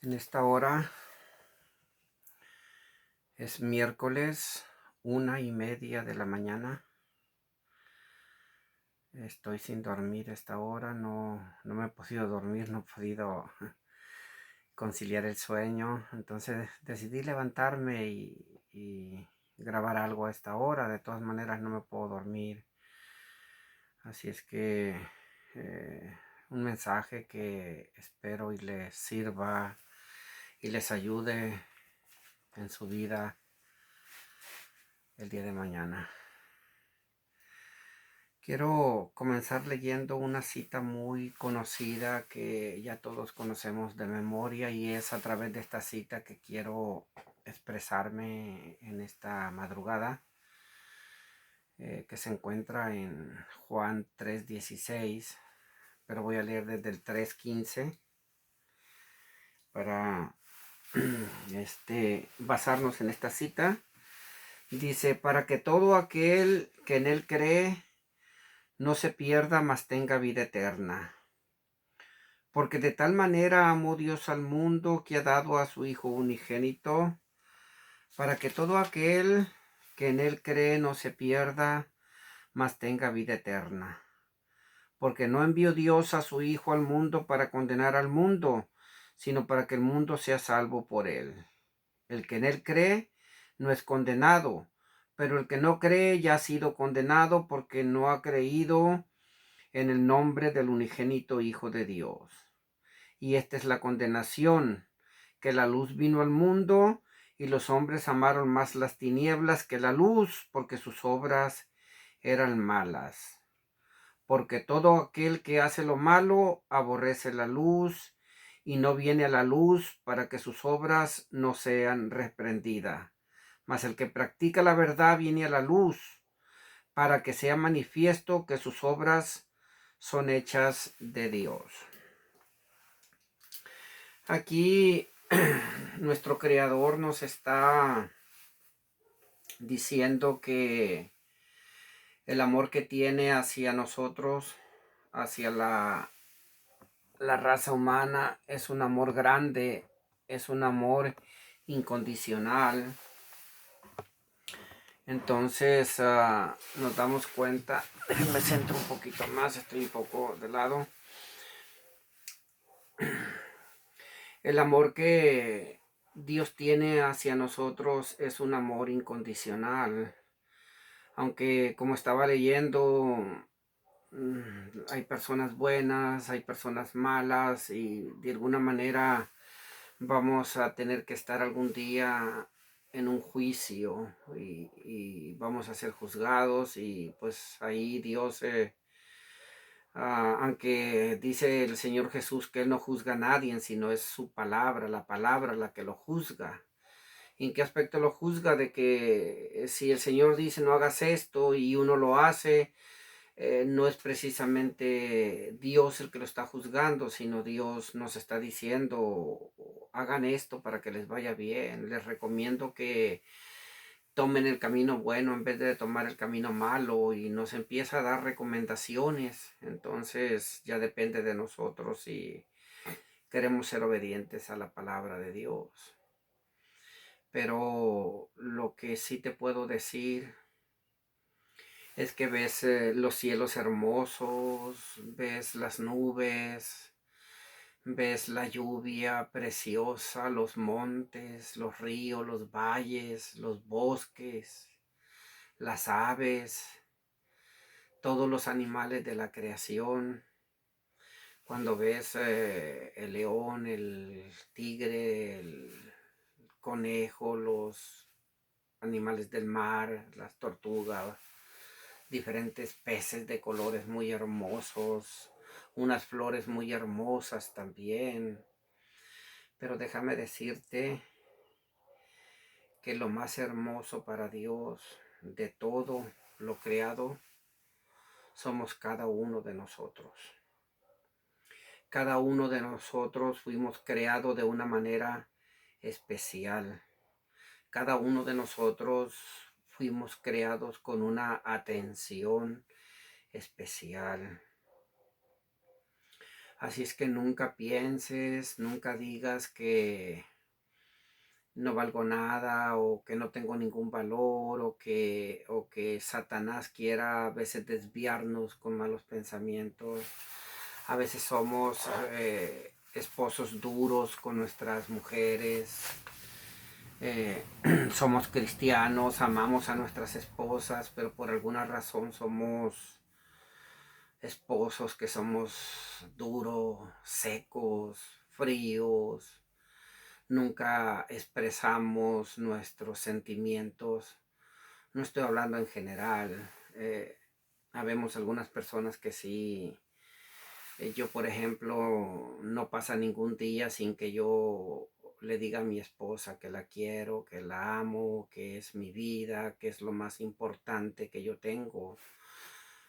En esta hora es miércoles 1:30 de la mañana. Estoy sin dormir a esta hora, no me he podido dormir, no he podido conciliar el sueño. Entonces decidí levantarme y grabar algo a esta hora. De todas maneras no me puedo dormir. Así es que un mensaje que espero y les sirva y les ayude en su vida el día de mañana. Quiero comenzar leyendo una cita muy conocida que ya todos conocemos de memoria, y es a través de esta cita que quiero expresarme en esta madrugada, que se encuentra en Juan 3:16, pero voy a leer desde el 3:15 para basarnos en esta cita. Dice: para que todo aquel que en él cree no se pierda, mas tenga vida eterna. Porque de tal manera amó Dios al mundo, que ha dado a su Hijo unigénito, para que todo aquel que en él cree no se pierda, mas tenga vida eterna. Porque no envió Dios a su Hijo al mundo para condenar al mundo, sino para que el mundo sea salvo por él. El que en él cree no es condenado, pero el que no cree ya ha sido condenado, porque no ha creído en el nombre del unigénito Hijo de Dios. Y esta es la condenación, que la luz vino al mundo, y los hombres amaron más las tinieblas que la luz, porque sus obras eran malas. Porque todo aquel que hace lo malo aborrece la luz, y no viene a la luz para que sus obras no sean reprendidas. Mas el que practica la verdad viene a la luz, para que sea manifiesto que sus obras son hechas de Dios. Aquí nuestro Creador nos está diciendo que el amor que tiene hacia nosotros, hacia la raza humana, es un amor grande, es un amor incondicional. Entonces nos damos cuenta, me centro un poquito más, estoy un poco de lado. El amor que Dios tiene hacia nosotros es un amor incondicional. Aunque, como estaba leyendo, hay personas buenas, hay personas malas, y de alguna manera vamos a tener que estar algún día en un juicio, y vamos a ser juzgados, y pues ahí Dios, aunque dice el Señor Jesús que Él no juzga a nadie, sino es su palabra la que lo juzga. ¿En qué aspecto lo juzga? De que si el Señor dice no hagas esto y uno lo hace, no es precisamente Dios el que lo está juzgando, sino Dios nos está diciendo: hagan esto para que les vaya bien. Les recomiendo que tomen el camino bueno en vez de tomar el camino malo, y nos empieza a dar recomendaciones. Entonces ya depende de nosotros si queremos ser obedientes a la palabra de Dios. Pero lo que sí te puedo decir es que ves los cielos hermosos, ves las nubes, ves la lluvia preciosa, los montes, los ríos, los valles, los bosques, las aves, todos los animales de la creación. Cuando ves el león, el tigre, el conejo, los animales del mar, las tortugas, diferentes peces de colores muy hermosos, unas flores muy hermosas también. Pero déjame decirte que lo más hermoso para Dios de todo lo creado somos cada uno de nosotros. Cada uno de nosotros fuimos creados de una manera especial. Cada uno de nosotros fuimos creados con una atención especial. Así es que nunca pienses, nunca digas que no valgo nada o que no tengo ningún valor o que Satanás quiera a veces desviarnos con malos pensamientos. A veces somos esposos duros con nuestras mujeres. eh, Somos cristianos, amamos a nuestras esposas, pero por alguna razón somos esposos que somos duros, secos, fríos. Nunca expresamos nuestros sentimientos. No estoy hablando en general. Habemos algunas personas que sí. Yo, por ejemplo, no pasa ningún día sin que yo le diga a mi esposa que la quiero, que la amo, que es mi vida, que es lo más importante que yo tengo.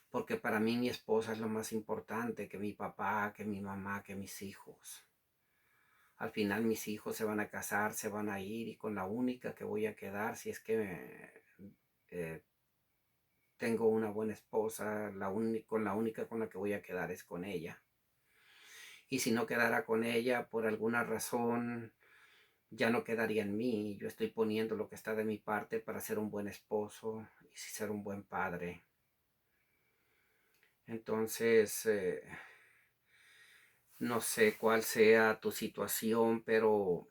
Porque para mí mi esposa es lo más importante que mi papá, que mi mamá, que mis hijos. Al final mis hijos se van a casar, se van a ir y con la única que voy a quedar, si es que eh, tengo una buena esposa, con la única con la que voy a quedar es con ella. Y si no quedara con ella por alguna razón, ya no quedaría en mí. Yo estoy poniendo lo que está de mi parte para ser un buen esposo y ser un buen padre. Entonces, no sé cuál sea tu situación, pero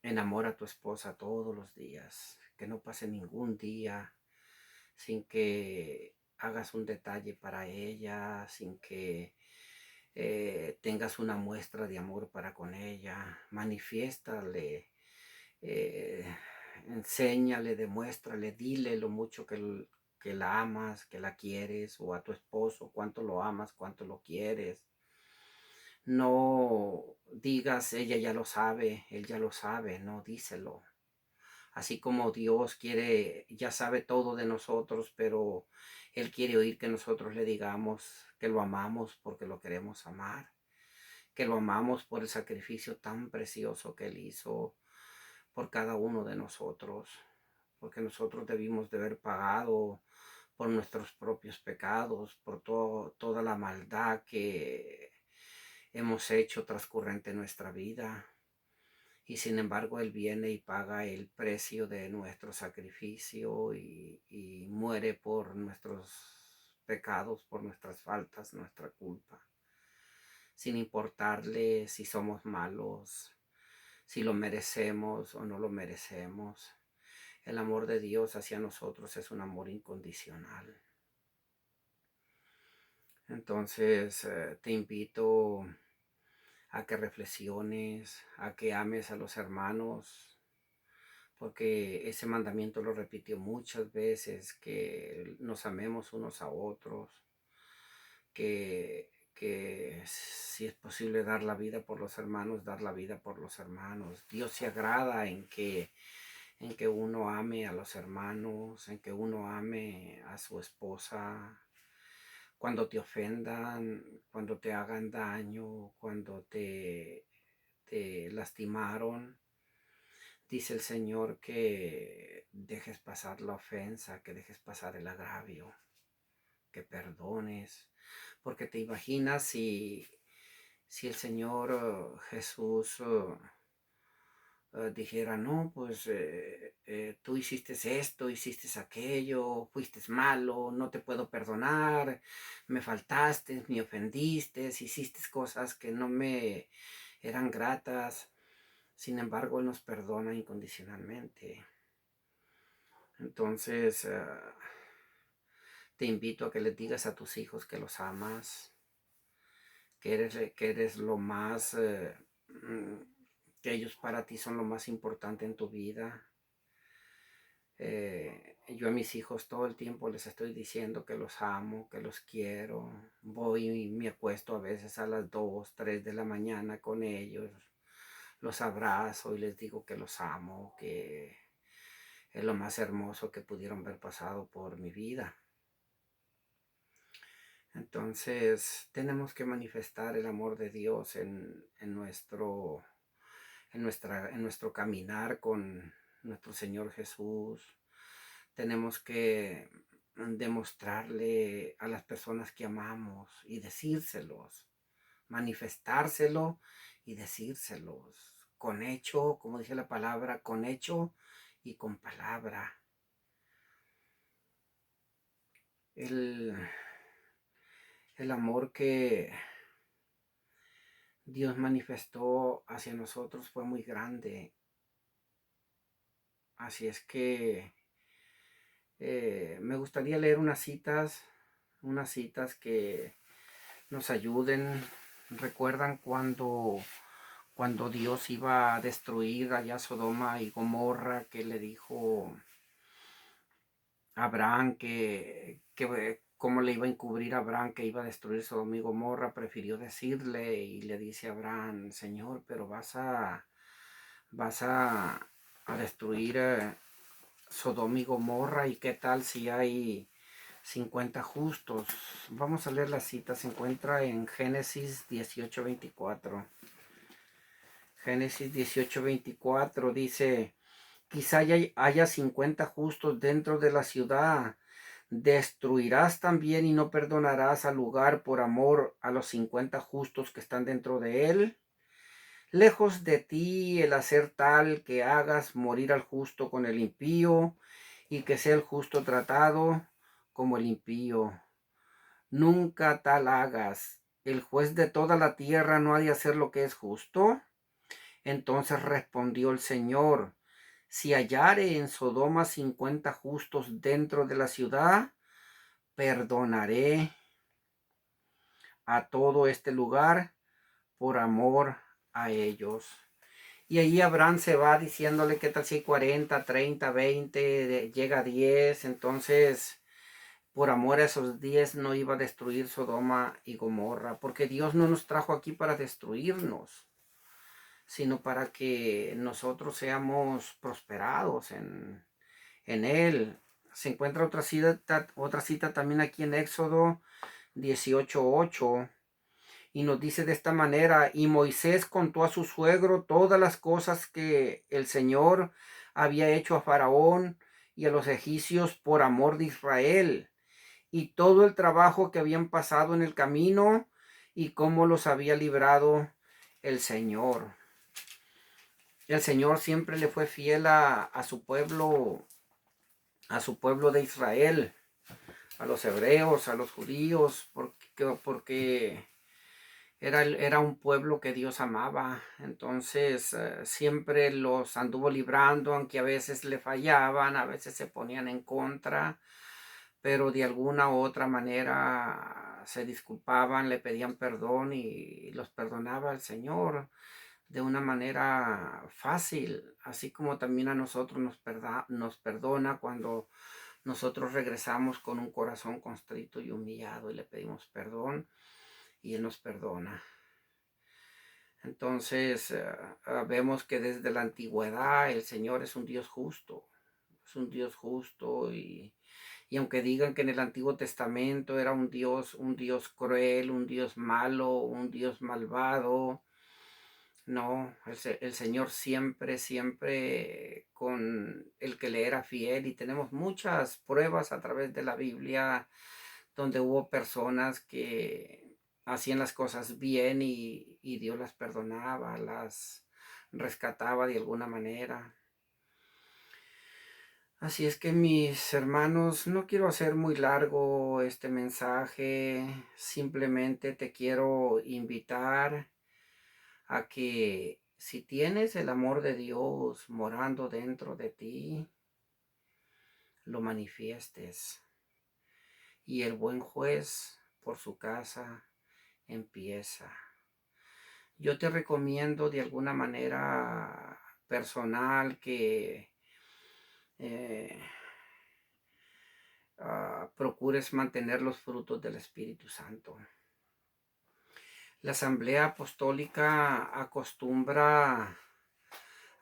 enamora a tu esposa todos los días. Que no pase ningún día sin que hagas un detalle para ella, sin que tengas una muestra de amor para con ella. Manifiéstale, eh, enséñale, demuéstrale, dile lo mucho que la amas, que la quieres, o a tu esposo cuánto lo amas, cuánto lo quieres. No digas, ella ya lo sabe, él ya lo sabe, no, díselo. Así como Dios quiere, ya sabe todo de nosotros, pero Él quiere oír que nosotros le digamos que lo amamos porque lo queremos amar, que lo amamos por el sacrificio tan precioso que Él hizo por cada uno de nosotros, porque nosotros debimos de haber pagado por nuestros propios pecados, por toda la maldad que hemos hecho transcurrente en nuestra vida. Y sin embargo Él viene y paga el precio de nuestro sacrificio y muere por nuestros pecados, por nuestras faltas, nuestra culpa. Sin importarle si somos malos, si lo merecemos o no lo merecemos. El amor de Dios hacia nosotros es un amor incondicional. Entonces te invito a que reflexiones, a que ames a los hermanos, porque ese mandamiento lo repitió muchas veces, que nos amemos unos a otros, que si es posible dar la vida por los hermanos, dar la vida por los hermanos. Dios se agrada en que uno ame a los hermanos, en que uno ame a su esposa. Cuando te ofendan, cuando te hagan daño, cuando te lastimaron, dice el Señor que dejes pasar la ofensa, que dejes pasar el agravio, que perdones, porque te imaginas si el Señor Jesús dijera, no, pues tú hiciste esto, hiciste aquello, fuiste malo, no te puedo perdonar, me faltaste, me ofendiste, hiciste cosas que no me eran gratas. Sin embargo, Él nos perdona incondicionalmente. Entonces, te invito a que les digas a tus hijos que los amas, que eres lo más, que ellos para ti son lo más importante en tu vida. Yo a mis hijos todo el tiempo les estoy diciendo que los amo, que los quiero. Voy y me acuesto a veces a las 2, 3 de la mañana con ellos. Los abrazo y les digo que los amo, que es lo más hermoso que pudieron ver pasado por mi vida. Entonces tenemos que manifestar el amor de Dios en nuestro caminar con nuestro Señor Jesús. Tenemos que demostrarle a las personas que amamos y decírselos, manifestárselo y decírselos, con hecho, como dice la palabra, con hecho y con palabra. El, el amor que Dios manifestó hacia nosotros fue muy grande. Así es que me gustaría leer unas citas que nos ayuden. ¿Recuerdan cuando Dios iba a destruir allá Sodoma y Gomorra, que le dijo a Abraham que cómo le iba a encubrir a Abraham que iba a destruir Sodoma y Gomorra? Prefirió decirle y le dice a Abraham: Señor, pero vas a destruir Sodoma y Gomorra, y qué tal si hay 50 justos. Vamos a leer la cita, se encuentra en Génesis 18:24. Génesis 18:24 dice: quizá haya 50 justos dentro de la ciudad. ¿Destruirás también y no perdonarás al lugar por amor a los 50 justos que están dentro de él? Lejos de ti el hacer tal que hagas morir al justo con el impío, y que sea el justo tratado como el impío. Nunca tal hagas. ¿El juez de toda la tierra no ha de hacer lo que es justo? Entonces respondió el Señor: si hallare en Sodoma 50 justos dentro de la ciudad, perdonaré a todo este lugar por amor a ellos. Y ahí Abraham se va diciéndole: ¿qué tal si hay 40, 30, 20, llega a 10? Entonces, por amor a esos 10 no iba a destruir Sodoma y Gomorra, porque Dios no nos trajo aquí para destruirnos, sino para que nosotros seamos prosperados en Él. Se encuentra otra cita también aquí en Éxodo 18:8. Y nos dice de esta manera: y Moisés contó a su suegro todas las cosas que el Señor había hecho a Faraón y a los egipcios por amor de Israel, y todo el trabajo que habían pasado en el camino, y cómo los había librado el Señor. El Señor siempre le fue fiel a su pueblo de Israel, a los hebreos, a los judíos, porque era un pueblo que Dios amaba. Entonces siempre los anduvo librando, aunque a veces le fallaban, a veces se ponían en contra, pero de alguna u otra manera se disculpaban, le pedían perdón y los perdonaba el Señor de una manera fácil, así como también a nosotros nos perdona cuando nosotros regresamos con un corazón contrito y humillado y le pedimos perdón, y Él nos perdona. Entonces vemos que desde la antigüedad el Señor es un Dios justo, y aunque digan que en el Antiguo Testamento era un Dios cruel, un Dios malo, un Dios malvado, no, el Señor siempre con el que le era fiel, y tenemos muchas pruebas a través de la Biblia donde hubo personas que hacían las cosas bien y Dios las perdonaba, las rescataba de alguna manera. Así es que, mis hermanos, no quiero hacer muy largo este mensaje, simplemente te quiero invitar a que, si tienes el amor de Dios morando dentro de ti, lo manifiestes, y el buen juez por su casa empieza. Yo te recomiendo de alguna manera personal que procures mantener los frutos del Espíritu Santo. La Asamblea Apostólica acostumbra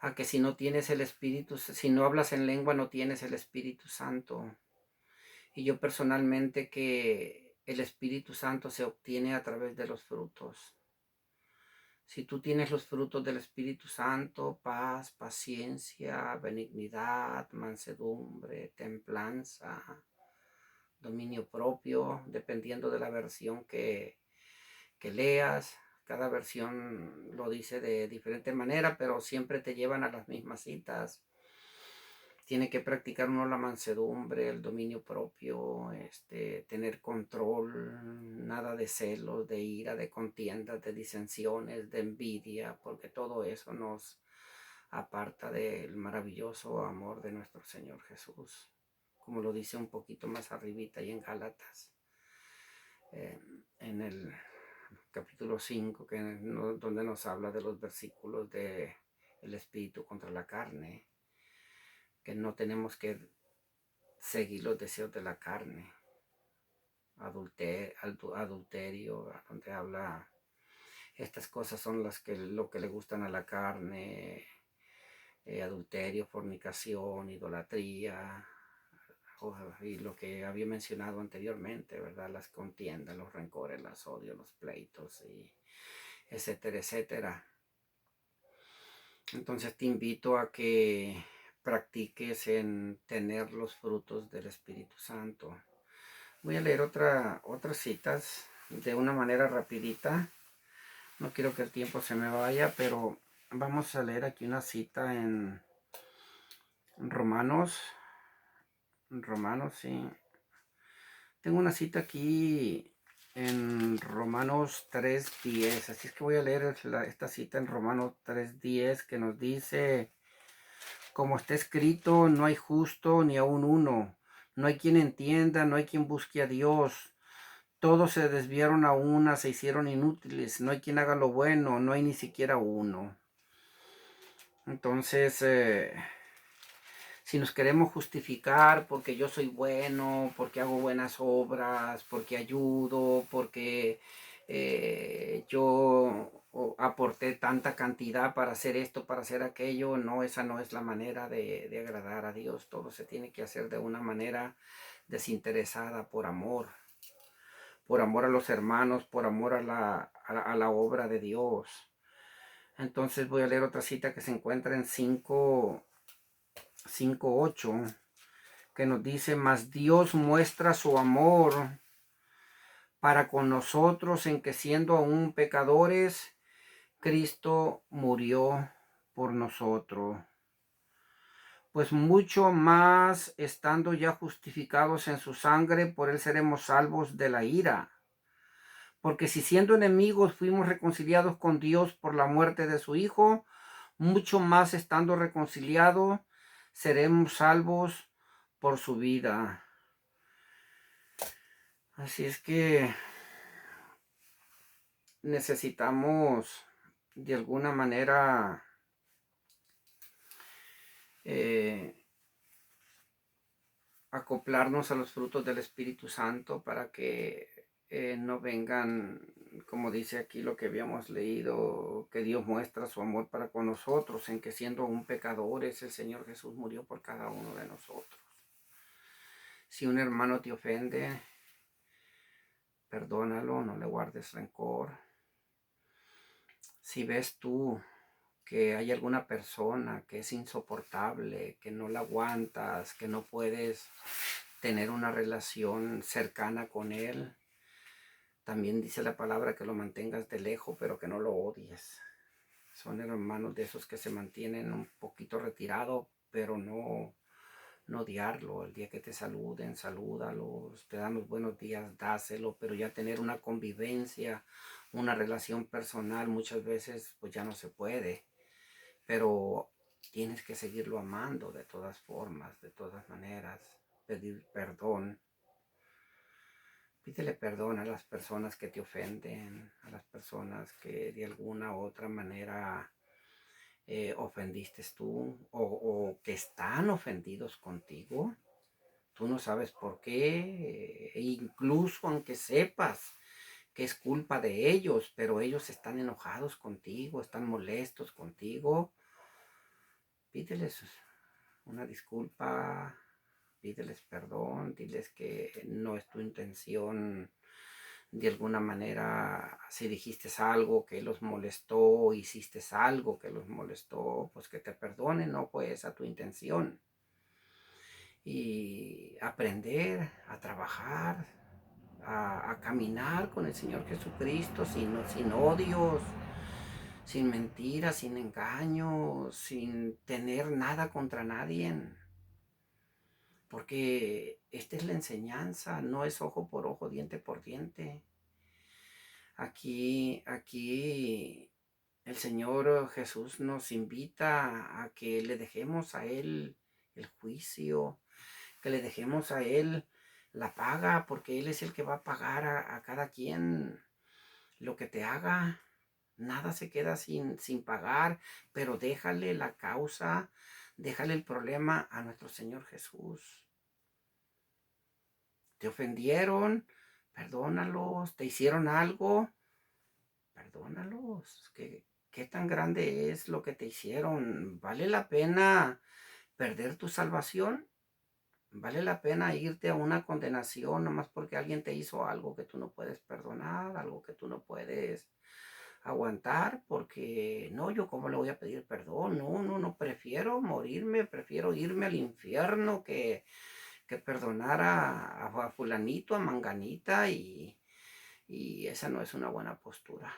a que si no tienes el Espíritu, si no hablas en lengua, no tienes el Espíritu Santo. Y yo personalmente, que el Espíritu Santo se obtiene a través de los frutos. Si tú tienes los frutos del Espíritu Santo: paz, paciencia, benignidad, mansedumbre, templanza, dominio propio, dependiendo de la versión que leas. Cada versión lo dice de diferente manera, pero siempre te llevan a las mismas citas. Tiene que practicar uno la mansedumbre, el dominio propio, tener control, nada de celos, de ira, de contiendas, de disensiones, de envidia, porque todo eso nos aparta del maravilloso amor de nuestro Señor Jesús, como lo dice un poquito más arribita y en Gálatas, en el capítulo 5, donde nos habla de los versículos de el espíritu contra la carne, que no tenemos que seguir los deseos de la carne, adulterio, donde habla, estas cosas son lo que le gustan a la carne, adulterio, fornicación, idolatría, y lo que había mencionado anteriormente, ¿verdad? Las contiendas, los rencores, los odios, los pleitos, y etcétera, etcétera. Entonces te invito a que practiques en tener los frutos del Espíritu Santo. Voy a leer otras citas de una manera rapidita. No quiero que el tiempo se me vaya, pero vamos a leer aquí una cita en Romanos. Romanos, sí. Tengo una cita aquí en Romanos 3:10. Así es que voy a leer esta cita en Romanos 3:10, que nos dice: como está escrito, no hay justo ni aun uno. No hay quien entienda, no hay quien busque a Dios. Todos se desviaron a una, se hicieron inútiles. No hay quien haga lo bueno, no hay ni siquiera uno. Entonces, si nos queremos justificar porque yo soy bueno, porque hago buenas obras, porque ayudo, porque yo aporté tanta cantidad para hacer esto, para hacer aquello, no, esa no es la manera de agradar a Dios. Todo se tiene que hacer de una manera desinteresada, por amor a los hermanos, por amor a la obra de Dios. Entonces voy a leer otra cita que se encuentra en 5:8, que nos dice: mas Dios muestra su amor para con nosotros en que, siendo aún pecadores, Cristo murió por nosotros. Pues mucho más, estando ya justificados en su sangre, por él seremos salvos de la ira. Porque si siendo enemigos fuimos reconciliados con Dios por la muerte de su Hijo, mucho más, estando reconciliados, seremos salvos por su vida. Así es que necesitamos de alguna manera acoplarnos a los frutos del Espíritu Santo para que no vengan, como dice aquí lo que habíamos leído, que Dios muestra su amor para con nosotros, en que siendo aún pecadores, el Señor Jesús murió por cada uno de nosotros. Si un hermano te ofende, perdónalo, no le guardes rencor. Si ves tú que hay alguna persona que es insoportable, que no la aguantas, que no puedes tener una relación cercana con él, también dice la palabra que lo mantengas de lejos, pero que no lo odies. Son hermanos de esos que se mantienen un poquito retirados, pero no odiarlo. El día que te saluden, salúdalos, te dan los buenos días, dáselo, pero ya tener una convivencia, una relación personal, muchas veces pues ya no se puede, pero tienes que seguirlo amando de todas formas, de todas maneras, pedir perdón. Pídele perdón a las personas que te ofenden, a las personas que de alguna u otra manera ofendiste tú, o que están ofendidos contigo. Tú no sabes por qué, e incluso aunque sepas que es culpa de ellos, pero ellos están enojados contigo, están molestos contigo. Pídeles una disculpa, pídeles perdón, diles que no es tu intención de alguna manera. Si dijiste algo que los molestó, hiciste algo que los molestó, pues que te perdonen, no fue esa tu intención. y aprender a trabajar, a caminar con el Señor Jesucristo sin odios, sin mentiras, sin engaños, sin tener nada contra nadie. Porque esta es la enseñanza, no es ojo por ojo, diente por diente. Aquí el Señor Jesús nos invita a que le dejemos a Él el juicio, que le dejemos a Él la paga, porque Él es el que va a pagar a cada quien lo que te haga. Nada se queda sin pagar, pero déjale la causa, déjale el problema a nuestro Señor Jesús. Te ofendieron, perdónalos. Te hicieron algo, perdónalos. ¿Qué tan grande es lo que te hicieron? ¿Vale la pena perder tu salvación? ¿Vale la pena irte a una condenación nomás porque alguien te hizo algo que tú no puedes perdonar, algo que tú no puedes aguantar? Porque no, yo cómo le voy a pedir perdón. No, prefiero morirme, prefiero irme al infierno que perdonar a fulanito, a manganita, y esa no es una buena postura.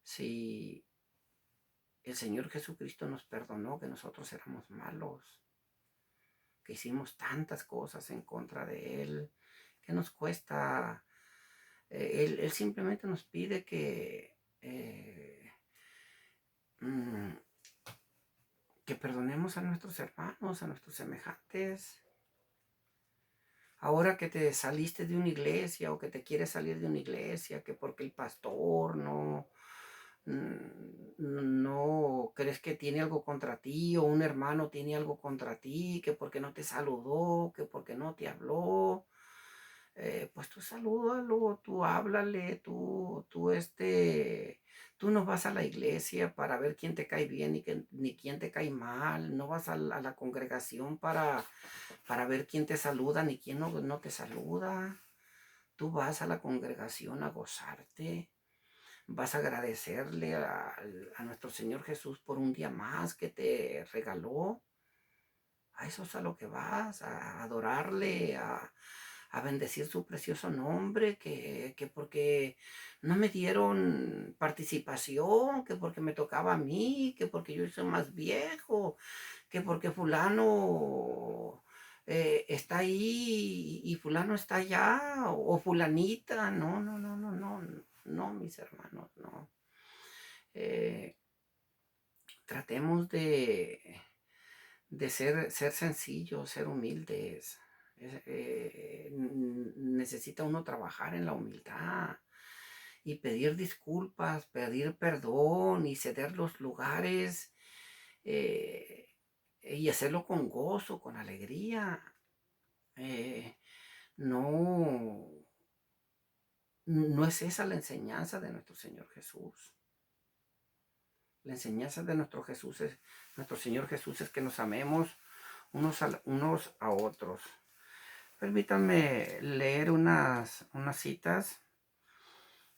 Si el Señor Jesucristo nos perdonó que nosotros éramos malos, que hicimos tantas cosas en contra de Él, ¿qué nos cuesta? Él simplemente nos pide que perdonemos a nuestros hermanos, a nuestros semejantes. Ahora que te saliste de una iglesia o que te quieres salir de una iglesia, que porque el pastor no crees que tiene algo contra ti, o un hermano tiene algo contra ti, que porque no te saludó, que porque no te habló, pues tú salúdalo, tú háblale, tú no vas a la iglesia para ver quién te cae bien ni quién te cae mal, no vas a la congregación para ver quién te saluda ni quién no te saluda. Tú vas a la congregación a gozarte, vas a agradecerle a nuestro Señor Jesús por un día más que te regaló. A eso es a lo que vas, a adorarle, a bendecir su precioso nombre, que porque no me dieron participación, que porque me tocaba a mí, que porque yo soy más viejo, que porque fulano está ahí y fulano está allá, o fulanita. No, mis hermanos, no. Tratemos de ser sencillos, ser humildes. Necesita uno trabajar en la humildad y pedir disculpas, pedir perdón y ceder los lugares, y hacerlo con gozo, con alegría. No, no es esa la enseñanza de nuestro Señor Jesús. La enseñanza de nuestro Señor Jesús es que nos amemos unos a otros. Permítanme leer unas citas.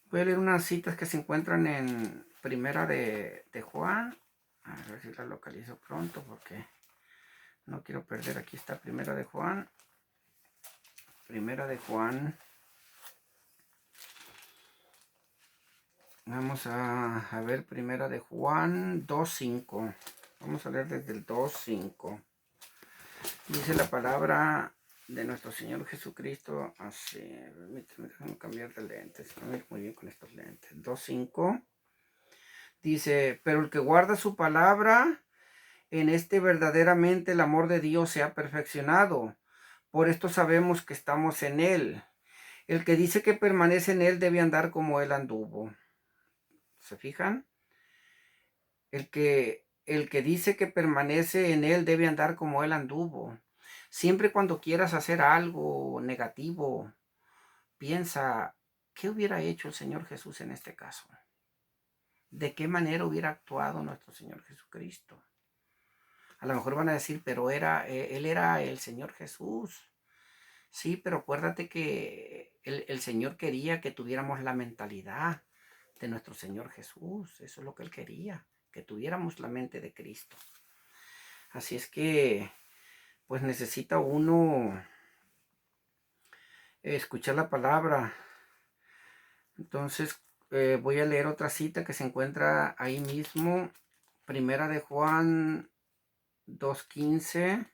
Voy a leer unas citas que se encuentran en Primera de Juan. A ver si la localizo pronto porque no quiero perder. Aquí está Primera de Juan. Primera de Juan. Vamos a ver Primera de Juan 2.5. Vamos a leer desde el 2.5. Dice la palabra de nuestro Señor Jesucristo así. Déjame cambiar de lentes. No me ir muy bien con estos lentes. 2.5. Dice, pero el que guarda su palabra, en este verdaderamente el amor de Dios se ha perfeccionado. Por esto sabemos que estamos en Él. El que dice que permanece en Él debe andar como Él anduvo. ¿Se fijan? El que dice que permanece en Él debe andar como Él anduvo. Siempre cuando quieras hacer algo negativo, piensa, ¿qué hubiera hecho el Señor Jesús en este caso? ¿De qué manera hubiera actuado nuestro Señor Jesucristo? A lo mejor van a decir, pero Él era el Señor Jesús. Sí, pero acuérdate que el Señor quería que tuviéramos la mentalidad de nuestro Señor Jesús. Eso es lo que Él quería, que tuviéramos la mente de Cristo. Así es que pues necesita uno escuchar la palabra. Entonces voy a leer otra cita que se encuentra ahí mismo, Primera de Juan 2:15.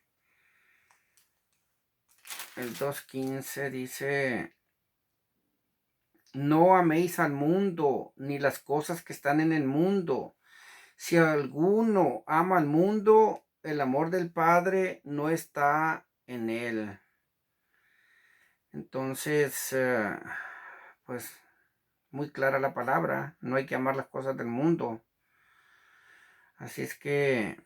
El 2:15 dice: no améis al mundo, ni las cosas que están en el mundo. Si alguno ama al mundo, el amor del Padre no está en él. Entonces, pues muy clara la palabra, no hay que amar las cosas del mundo. Así es que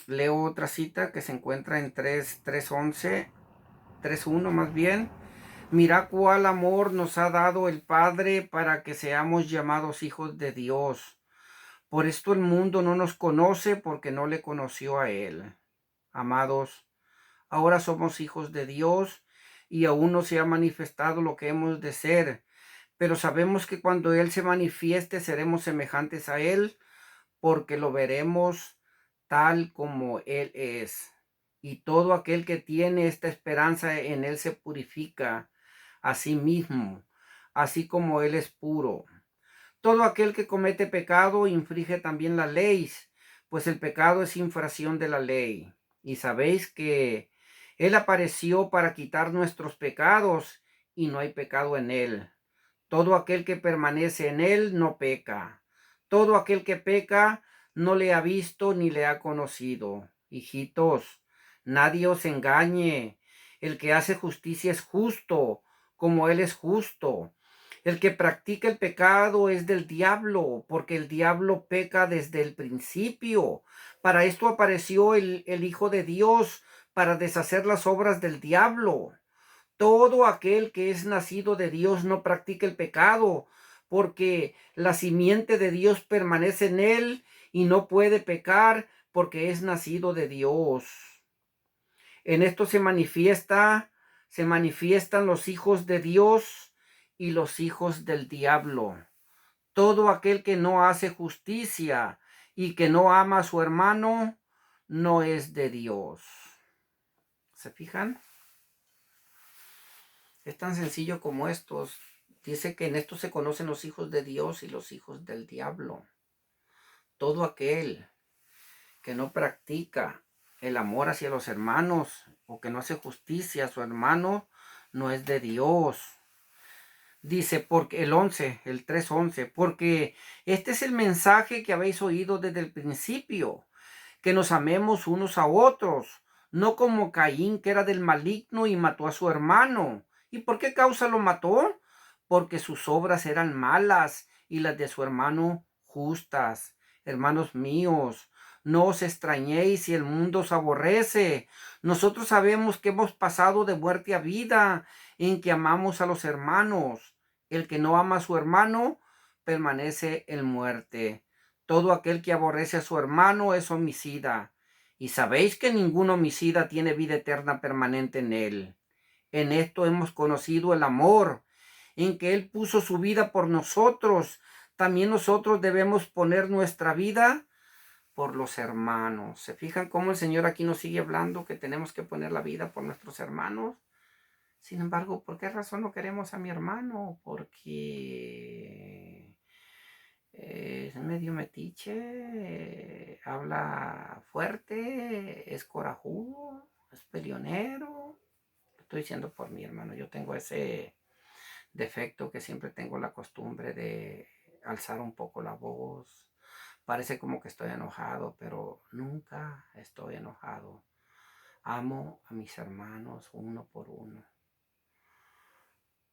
leo otra cita que se encuentra en 3:1 más bien. Mira cuál amor nos ha dado el Padre para que seamos llamados hijos de Dios. Por esto el mundo no nos conoce porque no le conoció a Él. Amados, ahora somos hijos de Dios y aún no se ha manifestado lo que hemos de ser, pero sabemos que cuando Él se manifieste seremos semejantes a Él porque lo veremos tal como Él es. Y todo aquel que tiene esta esperanza en Él se purifica a sí mismo, así como Él es puro. Todo aquel que comete pecado infringe también la ley, pues el pecado es infracción de la ley. Y sabéis que Él apareció para quitar nuestros pecados y no hay pecado en Él. Todo aquel que permanece en Él no peca. Todo aquel que peca no le ha visto ni le ha conocido. Hijitos, nadie os engañe. El que hace justicia es justo, como Él es justo. El que practica el pecado es del diablo, porque el diablo peca desde el principio. Para esto apareció el Hijo de Dios, para deshacer las obras del diablo. Todo aquel que es nacido de Dios no practica el pecado, porque la simiente de Dios permanece en él y no puede pecar porque es nacido de Dios. En esto se manifiestan los hijos de Dios y los hijos del diablo. Todo aquel que no hace justicia y que no ama a su hermano no es de Dios. ¿Se fijan? Es tan sencillo como estos. Dice que en esto se conocen los hijos de Dios y los hijos del diablo. Todo aquel que no practica el amor hacia los hermanos o que no hace justicia a su hermano no es de Dios. Dice, porque el 3:11, porque este es el mensaje que habéis oído desde el principio, que nos amemos unos a otros, no como Caín, que era del maligno y mató a su hermano. ¿Y por qué causa lo mató? Porque sus obras eran malas y las de su hermano justas. Hermanos míos, no os extrañéis si el mundo os aborrece. Nosotros sabemos que hemos pasado de muerte a vida, en que amamos a los hermanos. El que no ama a su hermano permanece en muerte. Todo aquel que aborrece a su hermano es homicida. Y sabéis que ningún homicida tiene vida eterna permanente en él. En esto hemos conocido el amor, en que Él puso su vida por nosotros. También nosotros debemos poner nuestra vida por los hermanos. ¿Se fijan cómo el Señor aquí nos sigue hablando que tenemos que poner la vida por nuestros hermanos? Sin embargo, ¿por qué razón no queremos a mi hermano? Porque es medio metiche, habla fuerte, es corajudo, es peleonero. Estoy diciendo por mi hermano, yo tengo ese defecto que siempre tengo la costumbre de alzar un poco la voz. Parece como que estoy enojado, pero nunca estoy enojado. Amo a mis hermanos uno por uno.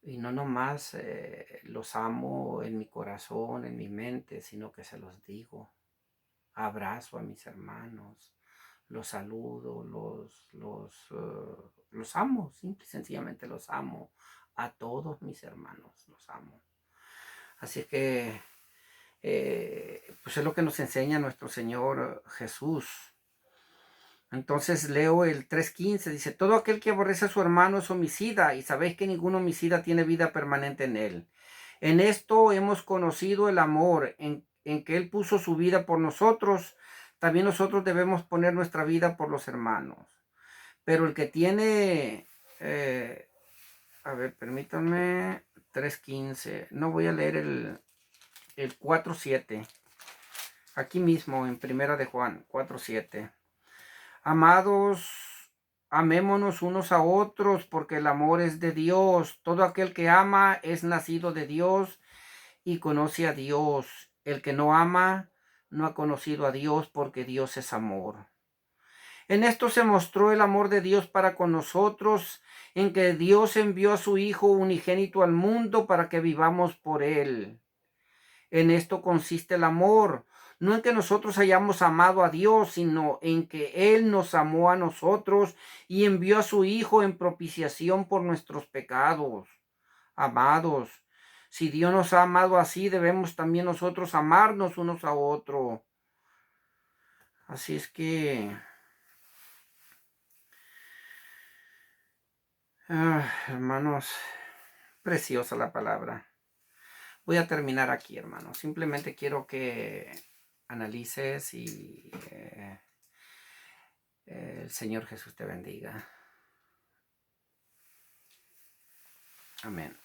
Y no nomás los amo en mi corazón, en mi mente, sino que se los digo. Abrazo a mis hermanos, los saludo, los amo, simple y sencillamente los amo. A todos mis hermanos los amo. Así que, pues es lo que nos enseña nuestro Señor Jesús. Entonces leo el 3:15, dice, todo aquel que aborrece a su hermano es homicida, y sabéis que ningún homicida tiene vida permanente en él. En esto hemos conocido el amor, en que Él puso su vida por nosotros. También nosotros debemos poner nuestra vida por los hermanos. Pero el que tiene, a ver, permítanme, 3:15. No voy a leer el 4:7. Aquí mismo en Primera de Juan 4:7. Amados, amémonos unos a otros, porque el amor es de Dios. Todo aquel que ama es nacido de Dios y conoce a Dios. El que no ama no ha conocido a Dios, porque Dios es amor. En esto se mostró el amor de Dios para con nosotros, en que Dios envió a su Hijo unigénito al mundo para que vivamos por Él. En esto consiste el amor, no en que nosotros hayamos amado a Dios, sino en que Él nos amó a nosotros y envió a su Hijo en propiciación por nuestros pecados. Amados, si Dios nos ha amado así, debemos también nosotros amarnos unos a otros. Así es que, hermanos, preciosa la palabra. Voy a terminar aquí, hermanos. Simplemente quiero que analices y el Señor Jesús te bendiga. Amén.